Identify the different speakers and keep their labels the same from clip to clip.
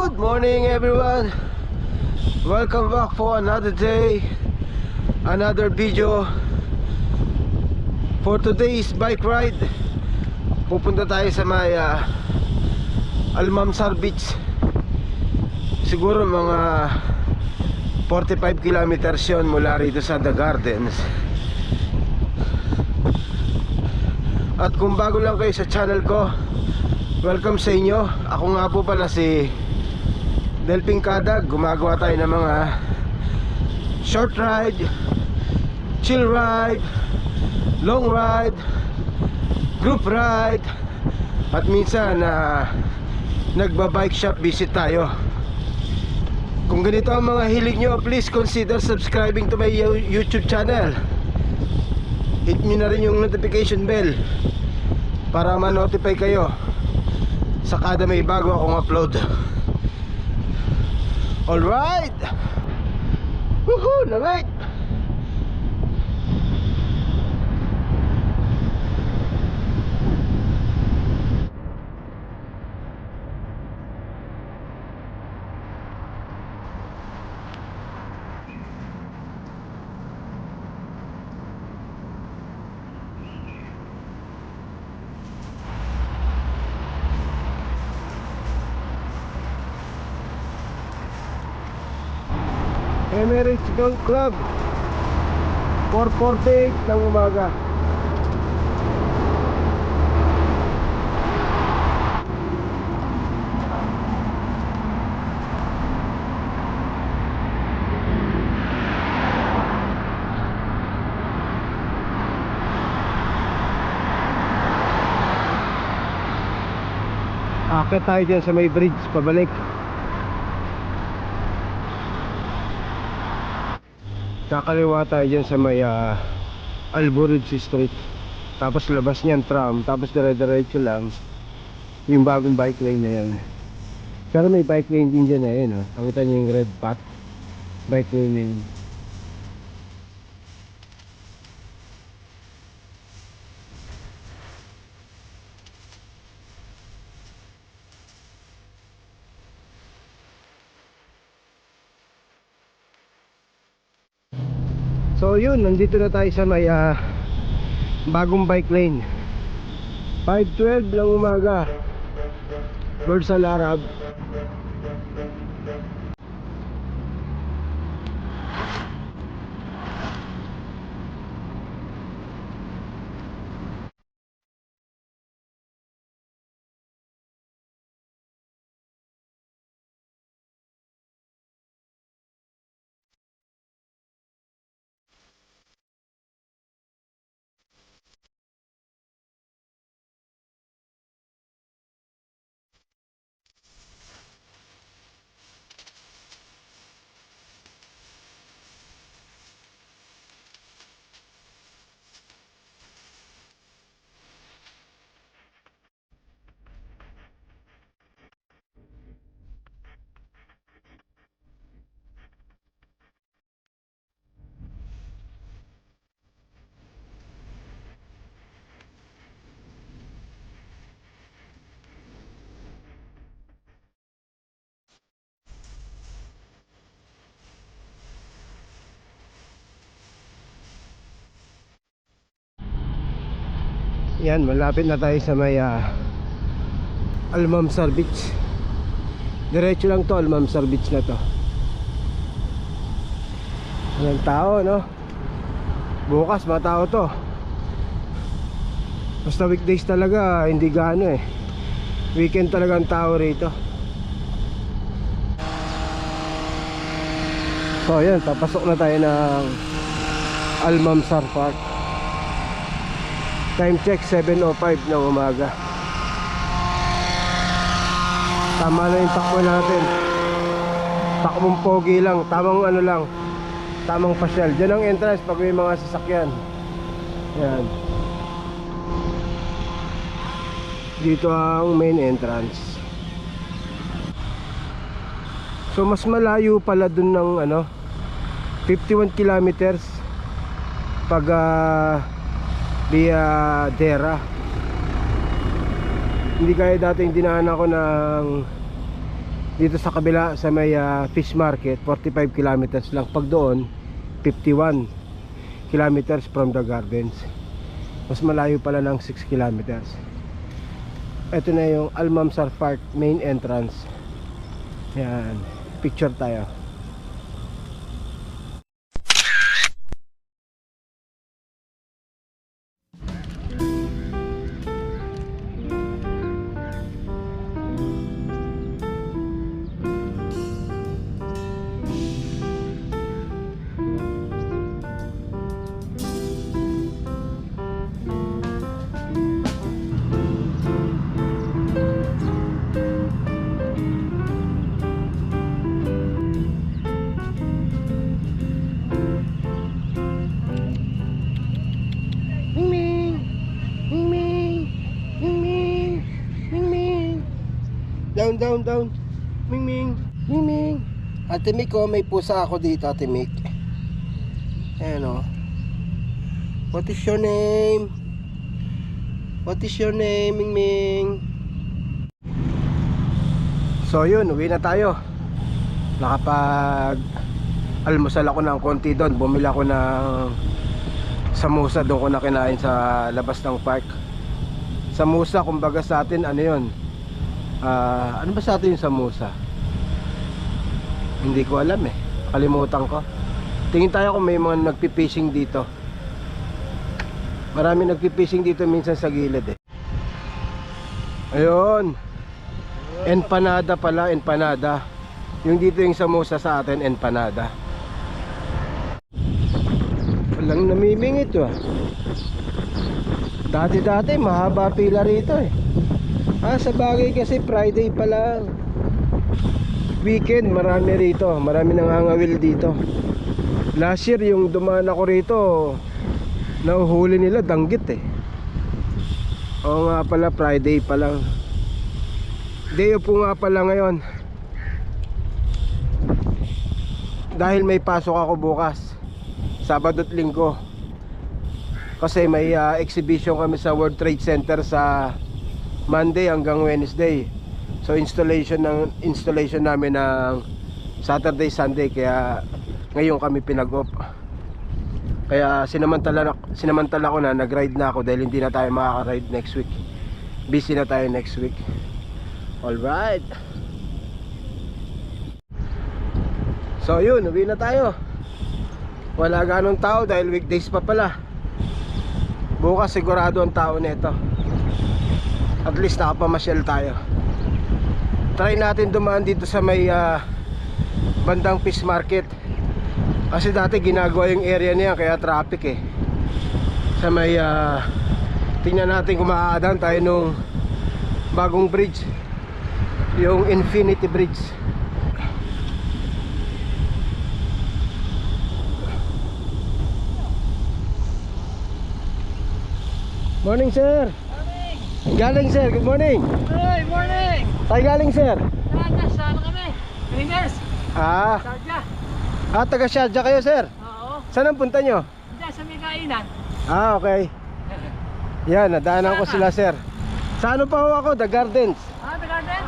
Speaker 1: Good morning everyone. Welcome back for another day, another video. For today's bike ride, pupunta tayo sa may Almamsar Beach. Siguro mga 45 kilometers yun mula rito sa The Gardens. At kung bago lang kayo sa channel ko, welcome sa inyo. Ako nga po pala si Delping Kadag. Gumagawa tayo ng mga short ride, chill ride, long ride, group ride, at minsan nagba-bike shop visit tayo. Kung ganito ang mga hilig nyo, please consider subscribing to my YouTube channel. Hit nyo na rin yung notification bell para ma-notify kayo sa kada may bago akong upload. Alright! Woohoo! Lamig! Emirates Golf Club, 4:48 ng umaga. Akit tayo dyan sa may bridge pabalik. Kakaliwa tayo dyan sa may Alburidge Street. Tapos labas niyan tram. Tapos dire-diretso lang yung bagong bike lane na yan. Pero may bike lane din dyan na yun, oh. Nakita niyo yung red path bike lane na yun. So yun, nandito na tayo sa may bagong bike lane. 5:12 lang umaga, Burj Al Arab. Yan, malapit na tayo sa may Almamsar Beach. Diretso lang to, Almamsar Beach na to. Walang tao, no? Bukas matao to. Basta weekdays talaga hindi gaano eh. Weekend talaga ang tao rito. So yan, papasok na tayo ng Almamsar Park. Time check 7:05 ng umaga. Tama na yung takbo natin. Takbong pogi lang. Tamang ano lang, tamang pasyal. Diyan ang entrance pag may mga sasakyan. Yan. Dito ang main entrance. So mas malayo pala dun ng 51 kilometers pag via Dera. Hindi kaya dating dinaan ako ng Dito sa kabila sa may fish market 45 kilometers lang. Pag doon 51 kilometers from the gardens. Mas malayo pala ng 6 kilometers. Ito na yung Almamsar Park main entrance. Yan, picture tayo. Down. Ming. Ate Mick, oh, may pusa ako dito, Ate Mick. Ayan, oh. What is your name? Ming? So yun, uwi na tayo. Nakapag almusal ako ng konti doon. Bumili ako ng samosa. Doon ko na kinain sa labas ng park. Samosa, kumbaga sa atin, ano yun? Ano ba sa atin yung samosa? Hindi ko alam eh. Kalimutan ko. Tingin tayo kung may mga nagpipishing dito. Marami nagpipishing dito minsan sa gilid eh. Ayun. Empanada pala, empanada. Yung dito yung samosa sa atin, empanada. Walang namimingit ah. Dati mahaba pila rito eh. Sa bagay kasi Friday pa lang. Weekend marami rito. Marami nangangawil dito. Last year yung dumaan ako rito, nahuhuli nila danggit eh. Oo nga pala, Friday pa lang. Day off po nga pala ngayon. Dahil may pasok ako bukas, Sabado at Linggo. Kasi may exhibition kami sa World Trade Center sa Monday hanggang Wednesday. So installation namin ng Saturday, Sunday. Kaya ngayon kami pinag-off. Kaya sinamantala ko na, nag-ride na ako dahil hindi na tayo makaka-ride next week. Busy na tayo next week. Alright. So yun, uwi na tayo. Wala ganong tao dahil weekdays pa pala. Bukas sigurado ang tao nito. At least nakapamasyal tayo. Try natin dumaan dito sa may bandang fish market. Kasi dati ginagawa yung area niya kaya traffic eh. Sa may tingnan natin kung makakadaan tayo nung bagong bridge, yung Infinity Bridge. Morning sir. Galing sir, good morning.
Speaker 2: Hey, morning!
Speaker 1: Tayo galing sir.
Speaker 2: Saan kami? Pilipinas. Sharjah.
Speaker 1: Taga Sharjah kayo sir.
Speaker 2: Oo.
Speaker 1: Saan ang punta nyo?
Speaker 2: Diyan sa may kainan.
Speaker 1: Okay. Yan, nadaanan ko sila sir. Sa ano pa ho ako? The Gardens.
Speaker 2: The garden?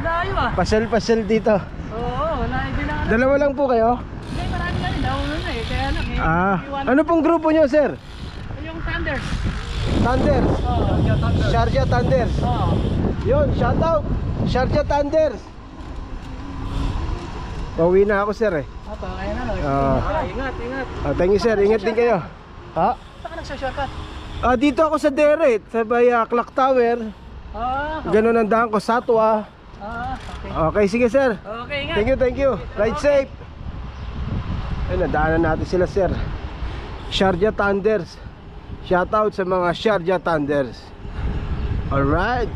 Speaker 2: Layo
Speaker 1: Pasyal dito.
Speaker 2: Oo, layo din lang.
Speaker 1: Dalawa lang po kayo?
Speaker 2: Hindi, marami na rin. Nauna na eh. Kaya lang eh.
Speaker 1: Ano pong grupo nyo sir?
Speaker 2: Yung Thunders.
Speaker 1: Thunders. Sharjah Thunders. Yun, shoutout Sharjah Thunders. Pauwi na ako sir eh.
Speaker 2: Kaya na. Ingat.
Speaker 1: Thank you sir, ingat din kayo.
Speaker 2: Saan ka nagsashortcut?
Speaker 1: Dito ako sa Deret, sa may Clock Tower. Ganun ang daan ko, Satwa.
Speaker 2: Okay.
Speaker 1: Okay, sige sir.
Speaker 2: Okay, ingat.
Speaker 1: Thank you. Ride safe. Ay, nadaanan natin sila sir. Sharjah Thunders. Shoutout sa mga Sharjah Thunders. Alright.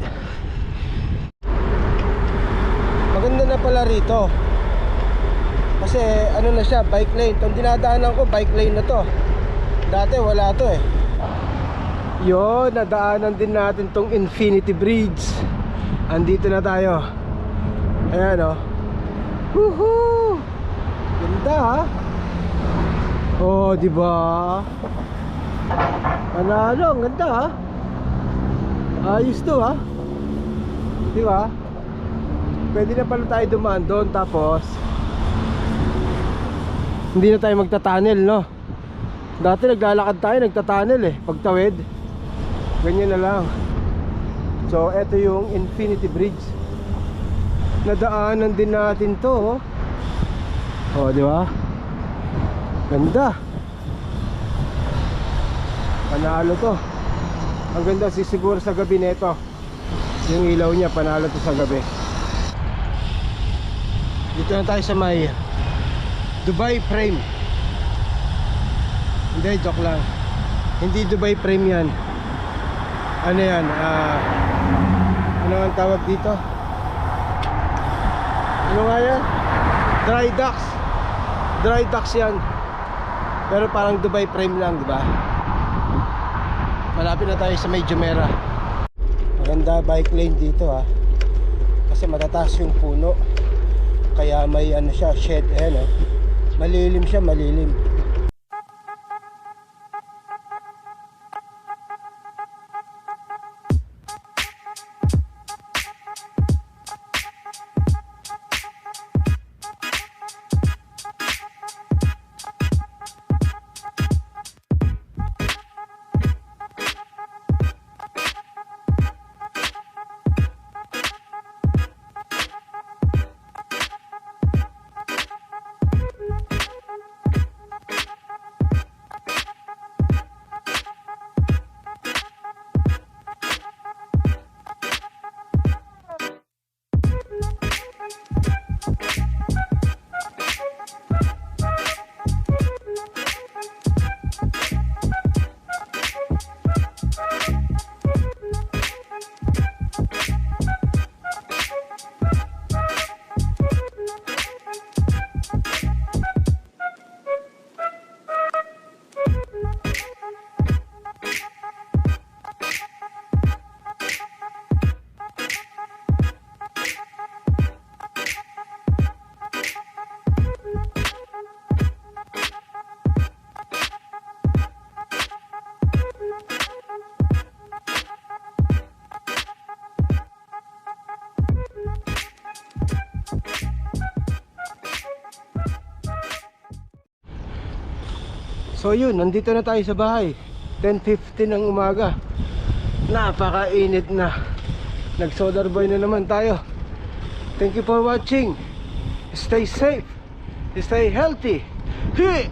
Speaker 1: Maganda na pala rito. Kasi ano na siya, bike lane. Itong dinadaanan ko, bike lane na to. Dati wala to eh. Yun, nadaanan din natin tong Infinity Bridge. Andito na tayo. Ayan o. Woohoo! Ganda ha. Oh, diba? Panalo, ang ganda ha. Ayos to ha. Diba? pwede na pala tayo dumaan doon. Tapos hindi na tayo magta-tunnel, no? Dati naglalakad tayo, nagta-tunnel eh. Pagtawid, ganyan na lang. So eto yung Infinity Bridge. Nadaanan din natin to, oh. Oh, di ba? Ganda. Panalo to. Ang ganda sisiguro sa gabi nito. Yung ilaw niya, panalo to sa gabi. Dito na tayo sa may Dubai Frame. Hindi, joke lang. Hindi Dubai Frame yan. Ano yan? Ano ang tawag dito? Ano nga yan? Dry docks. Dry docks yan. Pero parang Dubai Frame lang, di ba? Malapit na tayo sa may Jumeirah. Maganda bike lane dito, ha. Kasi matataas yung puno. Kaya may ano siya, shed, no? Malilim siya, malilim. So yun, nandito na tayo sa bahay. 10:50 ng umaga. Napakainit na. Nag-solar boy na naman tayo. Thank you for watching. Stay safe. Stay healthy. Hey!